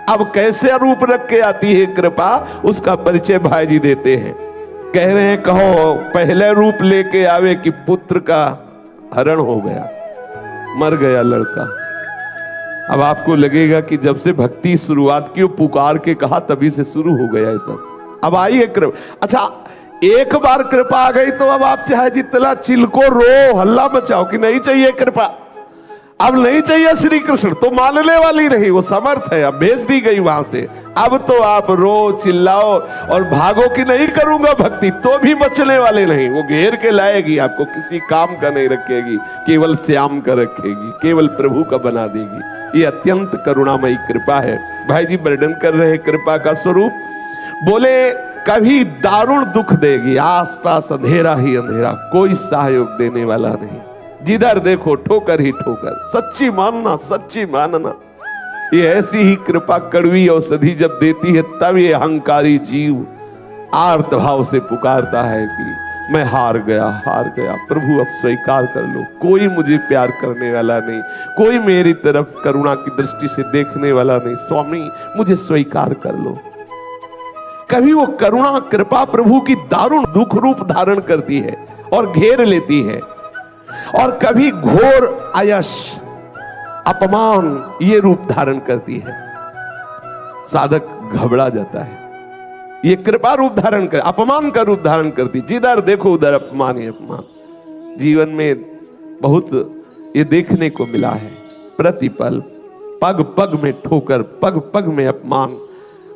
अब कैसे रूप रख के आती है कृपा, उसका परिचय भाई जी देते हैं। कह रहे हैं कहो पहले रूप लेके आवे कि पुत्र का हरण हो गया, मर गया लड़का। अब आपको लगेगा कि जब से भक्ति शुरुआत की, पुकार के कहा तभी से शुरू हो गया है सब। अब आइए कृपा। अच्छा, एक बार कृपा आ गई तो अब आप चाहे जितना चिल्को रो हल्ला मचाओ कि नहीं चाहिए कृपा, अब नहीं चाहिए श्री कृष्ण, तो मानने वाली नहीं, वो समर्थ है, अब भेज दी गई वहां से। अब तो आप रो चिल्लाओ और भागो कि नहीं करूंगा भक्ति, तो भी बचने वाले नहीं। वो घेर के लाएगी आपको, किसी काम का नहीं रखेगी, केवल श्याम का रखेगी, केवल प्रभु का बना देगी। ये अत्यंत करुणामयी कृपा है। भाई जी वर्णन कर रहे कृपा का स्वरूप, बोले कभी दारुण दुख देगी, आसपास अंधेरा ही अंधेरा, कोई सहयोग देने वाला नहीं, जिधर देखो ठोकर ही ठोकर, सच्ची मानना सच्ची मानना। ये ऐसी ही कृपा कड़वी औषधि जब देती है, तब ये अहंकारी जीव आर्त भाव से पुकारता है कि मैं हार गया प्रभु, अब स्वीकार कर लो, कोई मुझे प्यार करने वाला नहीं, कोई मेरी तरफ करुणा की दृष्टि से देखने वाला नहीं, स्वामी मुझे स्वीकार कर लो। कभी वो करुणा कृपा प्रभु की दारुण दुख रूप धारण करती है और घेर लेती है, और कभी घोर आयश अपमान ये रूप धारण करती है। साधक घबरा जाता है, ये कृपा रूप धारण कर, अपमान का रूप धारण करती, जिधर देखो उधर अपमान ही अपमान। जीवन में बहुत ये देखने को मिला है, प्रतिपल पग पग में ठोकर, पग पग में अपमान।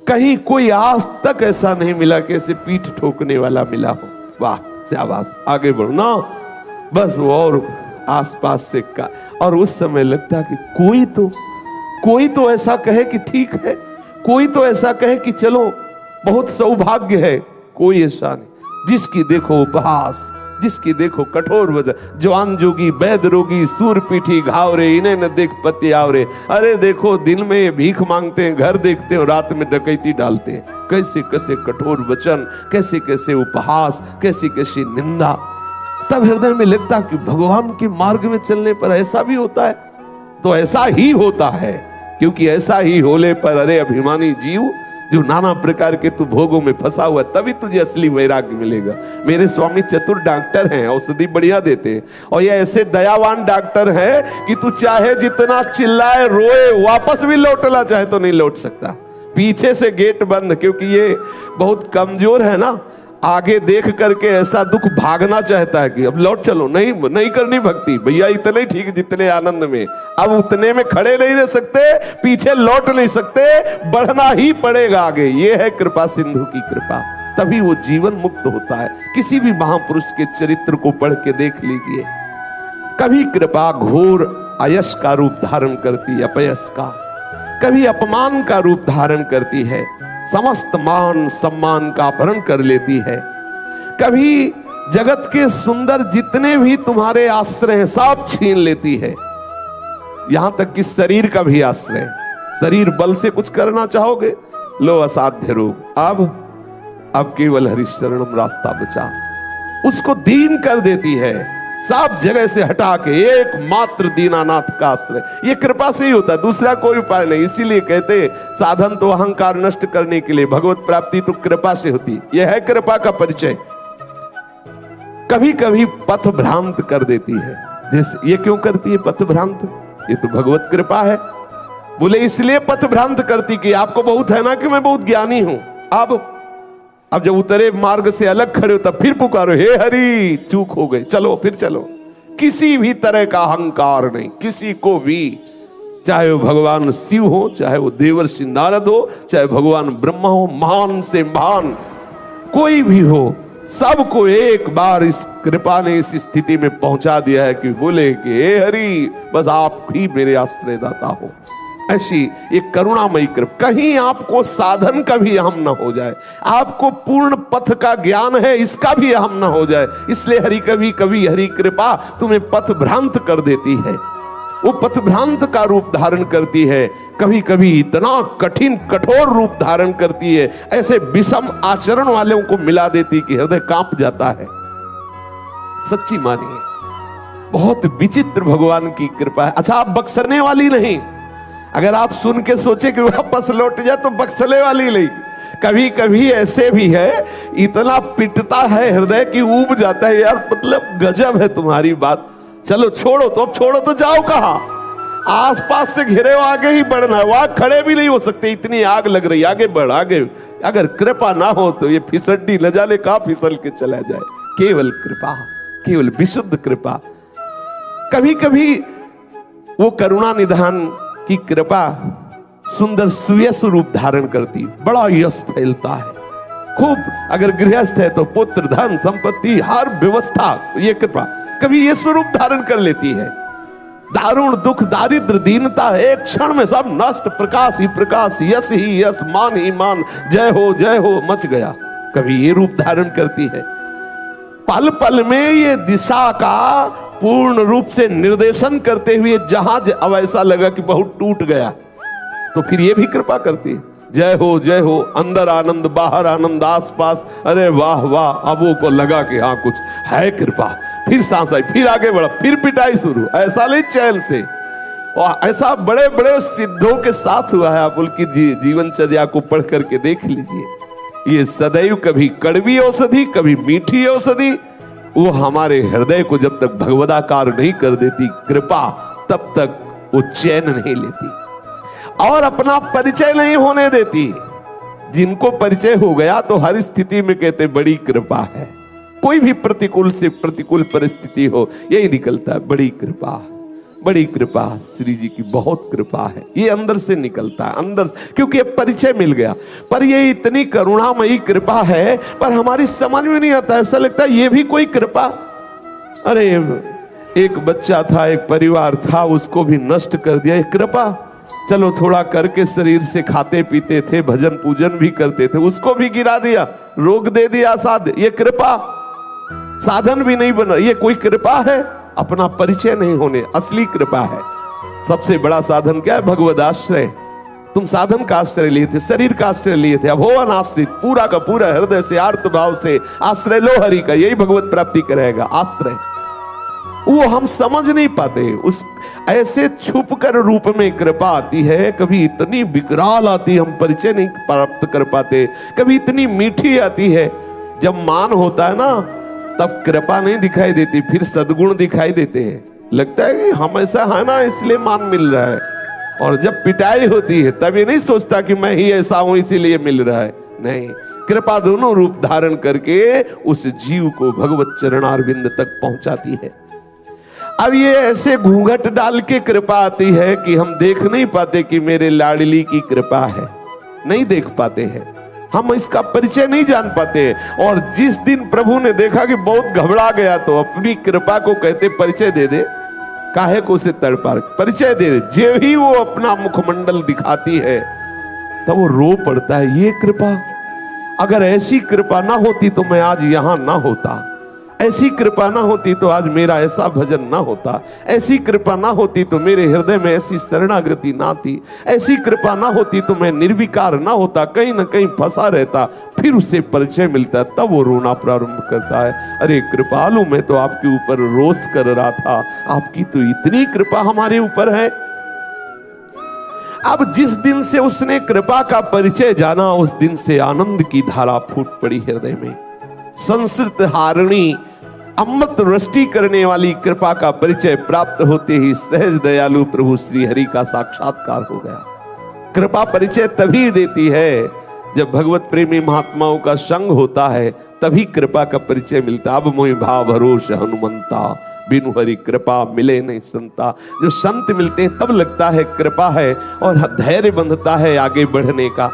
कहीं कोई आज तक ऐसा नहीं मिला कि ऐसे पीठ ठोकने वाला मिला हो। वाह शाबाश, आगे बढ़ो ना, बस वो और आसपास से का। और उस समय लगता कि कोई तो ऐसा कहे कि ठीक है, कोई तो ऐसा कहे कि चलो बहुत सौभाग्य है। कोई ऐसा नहीं, जिसकी देखो उपहास, जिसकी देखो कठोर वजह, जवान जोगी वैद रोगी सूर पीठी घावरे, इन्हें न देख पति आवरे। अरे देखो दिन में ये भीख मांगते हैं, घर देखते हैं, रात में डकैती डालते हैं। कैसे कैसे कठोर वचन, कैसे कैसे उपहास, कैसी कैसी निंदा। तब हृदय में लगता कि भगवान के मार्ग में चलने पर ऐसा भी होता है, तो ऐसा ही होता है, क्योंकि ऐसा ही होने पर अरे अभिमानी जीव जो नाना प्रकार के तू भोगों में फंसा हुआ, तभी तुझे असली वैराग्य मिलेगा। मेरे स्वामी चतुर डॉक्टर हैं, औषधि बढ़िया देते हैं, और ये ऐसे दयावान डॉक्टर हैं कि तू चाहे जितना चिल्लाए रोए, वापस भी लौटना चाहे तो नहीं लौट सकता। पीछे से गेट बंद, क्योंकि ये बहुत कमजोर है ना, आगे देख करके ऐसा दुख भागना चाहता है कि अब लौट चलो, नहीं करनी भक्ति भैया, इतने ठीक जितने आनंद में, अब उतने में खड़े नहीं रह सकते, पीछे लौट नहीं सकते, बढ़ना ही पड़ेगा आगे। ये है कृपा सिंधु की कृपा, तभी वो जीवन मुक्त होता है। किसी भी महापुरुष के चरित्र को पढ़ के देख लीजिए, कभी कृपा घोर अयश का रूप धारण करती है, अपयश का, कभी अपमान का रूप धारण करती है, समस्त मान सम्मान का अपहरण कर लेती है। कभी जगत के सुंदर जितने भी तुम्हारे आश्रय हैं सब छीन लेती है, यहां तक कि शरीर का भी आश्रय। शरीर बल से कुछ करना चाहोगे, लो असाध्य रोग, अब केवल हरिशरणम रास्ता बचा, उसको दीन कर देती है। सब जगह से हटा के एकमात्र दीनानाथ का आश्रय, ये कृपा से ही होता है, दूसरा कोई उपाय नहीं। इसीलिए कहते साधन तो अहंकार नष्ट करने के लिए, भगवत प्राप्ति तो कृपा से होती, यह है कृपा का परिचय। कभी कभी पथ भ्रांत कर देती है, जैसे ये क्यों करती है पथ भ्रांत, ये तो भगवत कृपा है। बोले इसलिए पथ भ्रांत करती कि आपको बहुत है ना कि मैं बहुत ज्ञानी हूं। अब जब उतरे मार्ग से अलग खड़े हो तब फिर पुकारो, हे हरि चूक हो गई, चलो फिर चलो। किसी भी तरह का अहंकार नहीं, किसी को भी, चाहे वो भगवान शिव हो, चाहे वो देवर्षि नारद हो, चाहे भगवान ब्रह्मा हो, महान से महान कोई भी हो, सबको एक बार इस कृपा ने इस स्थिति में पहुंचा दिया है कि बोले कि हे हरि बस आप ही मेरे आश्रयदाता हो। ऐसी एक करुणामयी कृपा, कहीं आपको साधन का भी अहम न हो जाए, आपको पूर्ण पथ का ज्ञान है इसका भी अहम न हो जाए। इसलिए हरि कभी कभी हरि कृपा तुम्हें पथ भ्रांत कर देती है, वो पथ भ्रांत का रूप धारण करती है। कभी कभी इतना कठिन कठोर रूप धारण करती है, ऐसे विषम आचरण वालों को मिला देती कि हृदय कांप जाता है। सच्ची मानिए, बहुत विचित्र भगवान की कृपा है। अच्छा, आप बक्सरने वाली नहीं, अगर आप सुन के सोचे कि वापस लौट जाए तो बक्सले वाली नहीं। कभी कभी ऐसे भी है, इतना पिटता है हृदय कि ऊब जाता है, यार मतलब गजब है तुम्हारी बात, चलो छोड़ो तो, अब छोड़ो तो जाओ कहां? आसपास से घिरे हो, आगे ही बढ़ना है, वहां खड़े भी नहीं हो सकते, इतनी आग लग रही, आगे बढ़ आगे। अगर कृपा ना हो तो ये फिसड्डी न जाने कहां फिसल के चला जाए। केवल कृपा, केवल विशुद्ध कृपा। कभी कभी वो करुणा निधान की कृपा सुंदर सुयश रूप धारण करती, बड़ा यश फैलता है खूब। अगर गृहस्थ है तो पुत्र, धन, संपत्ति, हर व्यवस्था, ये कृपा कभी ये स्वरूप धारण कर लेती है। दारुण दुख, दारिद्र, दीनता, एक क्षण में सब नष्ट, प्रकाश ही प्रकाश, यश ही यश, मान ही मान, जय हो मच गया। कभी ये रूप धारण करती है। पल पल में ये दिशा का पूर्ण रूप से निर्देशन करते हुए जहाज अब ऐसा लगा कि बहुत टूट गया, तो फिर ये भी कृपा करती है। जय हो, अंदर आनंद बाहर आनंद, आस पास, अरे वाह वाह। अब वो को लगा कि हाँ कुछ है कृपा, फिर सांस आई, फिर आगे बढ़ा, फिर पिटाई शुरू। ऐसा नहीं चैन से, और ऐसा बड़े बड़े सिद्धों के साथ हुआ है। आप उनकी जीवनचर्या को पढ़ करके देख लीजिए। ये सदैव कभी कड़वी औषधि, कभी मीठी औषधि, वो हमारे हृदय को जब तक भगवदाकार नहीं कर देती कृपा, तब तक वो चैन नहीं लेती और अपना परिचय नहीं होने देती। जिनको परिचय हो गया तो हर स्थिति में कहते बड़ी कृपा है। कोई भी प्रतिकूल से प्रतिकूल परिस्थिति हो, यही निकलता है बड़ी कृपा, बड़ी कृपा, श्री जी की बहुत कृपा है। ये अंदर से निकलता है, अंदर से, क्योंकि ये परिचय मिल गया। पर ये इतनी करुणामयी कृपा है, पर हमारी समझ में नहीं आता, ऐसा लगता है ये भी कोई कृपा। अरे एक बच्चा था, एक परिवार था, उसको भी नष्ट कर दिया, ये कृपा। चलो थोड़ा करके शरीर से खाते पीते थे, भजन पूजन भी करते थे, उसको भी गिरा दिया, रोग दे दिया साध, ये कृपा। साधन भी नहीं बना, ये कोई कृपा है? अपना परिचय नहीं होने, असली कृपा है। सबसे बड़ा साधन क्या है? भगवद आश्रय। तुम साधन का आश्रय लिए थे, शरीर का आश्रय लिए थे, अब हो अनाश्रित, पूरा का पूरा हृदय से आर्त भाव से आश्रय लो हरि का, यही भगवत प्राप्ति कराएगा। आश्रय वो हम समझ नहीं पाते, उस ऐसे छुप कर रूप में कृपा आती है। कभी इतनी विकराल आती है, हम परिचय नहीं प्राप्त कर पाते। कभी इतनी मीठी आती है, जब मान होता है ना तब कृपा नहीं दिखाई देती, फिर सद्गुण दिखाई देते हैं। लगता है कि हम ऐसा है ना इसलिए मान मिल रहा है। और जब पिटाई होती है तब ये नहीं सोचता कि मैं ही ऐसा हूं इसीलिए मिल रहा है, नहीं। कृपा दोनों रूप धारण करके उस जीव को भगवत चरणारविंद तक पहुंचाती है। अब ये ऐसे घूंघट डाल के कृपा आती है कि हम देख नहीं पाते कि मेरे लाडली की कृपा है, नहीं देख पाते हैं, हम इसका परिचय नहीं जान पाते। और जिस दिन प्रभु ने देखा कि बहुत घबरा गया तो अपनी कृपा को कहते परिचय दे दे, काहे को उसे तड़पा, परिचय दे दे। जो ही वो अपना मुखमंडल दिखाती है तब वो रो पड़ता है, ये कृपा। अगर ऐसी कृपा ना होती तो मैं आज यहां ना होता, ऐसी कृपा ना होती तो आज मेरा ऐसा भजन ना होता, ऐसी कृपा ना होती तो मेरे हृदय में ऐसी शरणागति ना थी, ऐसी कृपा ना होती तो मैं निर्विकार ना होता, कहीं ना कहीं फंसा रहता। फिर उसे परिचय मिलता है, तब वो रोना प्रारंभ करता है, अरे कृपालु, मैं तो आपके ऊपर रोष कर रहा था, आपकी तो इतनी कृपा हमारे ऊपर है। अब जिस दिन से उसने कृपा का परिचय जाना, उस दिन से आनंद की धारा फूट पड़ी हृदय में। संस्कृत हारिणी अमृत वृष्टि करने वाली कृपा का परिचय प्राप्त होते ही सहज दयालु प्रभु श्री हरि का साक्षात्कार हो गया। कृपा परिचय तभी देती है जब भगवत प्रेमी महात्माओं का संग होता है, तभी कृपा का परिचय मिलता। अब मोहि भाव भरोस हनुमंता, बिनु हरि कृपा मिले नहीं संता। जो संत मिलते हैं तब लगता है कृपा है, और धैर्य बंधता है आगे बढ़ने का।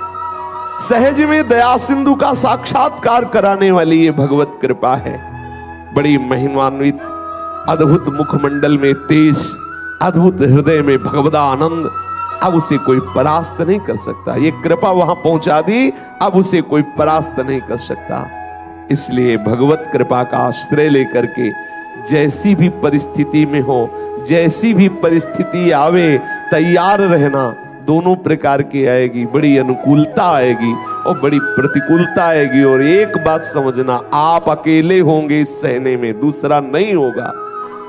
सहज में दया सिंधु का साक्षात्कार कराने वाली ये भगवत कृपा है। बड़ी महिमान्वित, अद्भुत मुखमंडल में तेज, अद्भुत हृदय में भगवदा आनंद। अब उसे कोई परास्त नहीं कर सकता, ये कृपा वहां पहुंचा दी, अब उसे कोई परास्त नहीं कर सकता। इसलिए भगवत कृपा का आश्रय लेकर के जैसी भी परिस्थिति में हो, जैसी भी परिस्थिति आवे, तैयार रहना। दोनों प्रकार की आएगी, बड़ी अनुकूलता आएगी और बड़ी प्रतिकूलता आएगी। और एक बात समझना, आप अकेले होंगे इस सहने में, दूसरा नहीं होगा।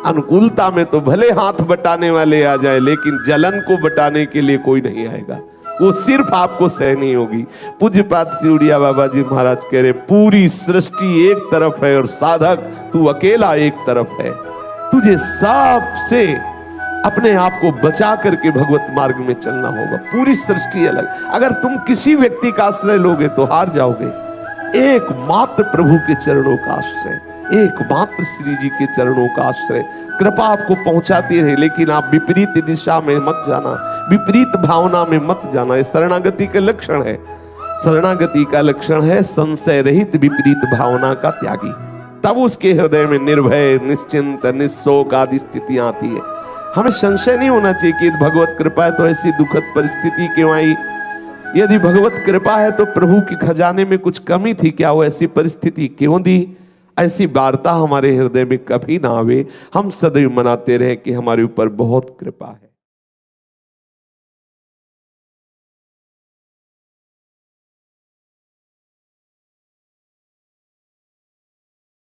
अनुकूलता में तो भले हाथ बटाने वाले आ जाए, लेकिन जलन को बटाने के लिए कोई नहीं आएगा, वो सिर्फ आपको सहनी होगी। पूज्यपाद सिउड़िया बाबा जी महाराज कह रहे, पूरी सृष्टि एक तरफ है और साधक तू अकेला एक तरफ है। तुझे सबसे अपने आप को बचा करके भगवत मार्ग में चलना होगा। पूरी सृष्टि अलग, अगर तुम किसी व्यक्ति का आश्रय लोगे तो हार जाओगे। एकमात्र प्रभु के चरणों का आश्रय, एकमात्र श्री जी के चरणों का आश्रय। कृपा आपको पहुंचाती रहे, लेकिन आप विपरीत दिशा में मत जाना, विपरीत भावना में मत जाना। ये शरणागति का लक्षण है। शरणागति का लक्षण है संशय रहित विपरीत भावना का त्यागी। तब उसके हृदय में निर्भय, निश्चिंत, निस्शोक आदि स्थितियां आती है। हमें संशय नहीं होना चाहिए कि भगवत कृपा है तो ऐसी दुखद परिस्थिति क्यों आई। यदि भगवत कृपा है तो प्रभु के खजाने में कुछ कमी थी क्या, वो ऐसी परिस्थिति क्यों दी। ऐसी वार्ता हमारे हृदय में कभी ना आवे। हम सदैव मनाते रहे कि हमारे ऊपर बहुत कृपा है।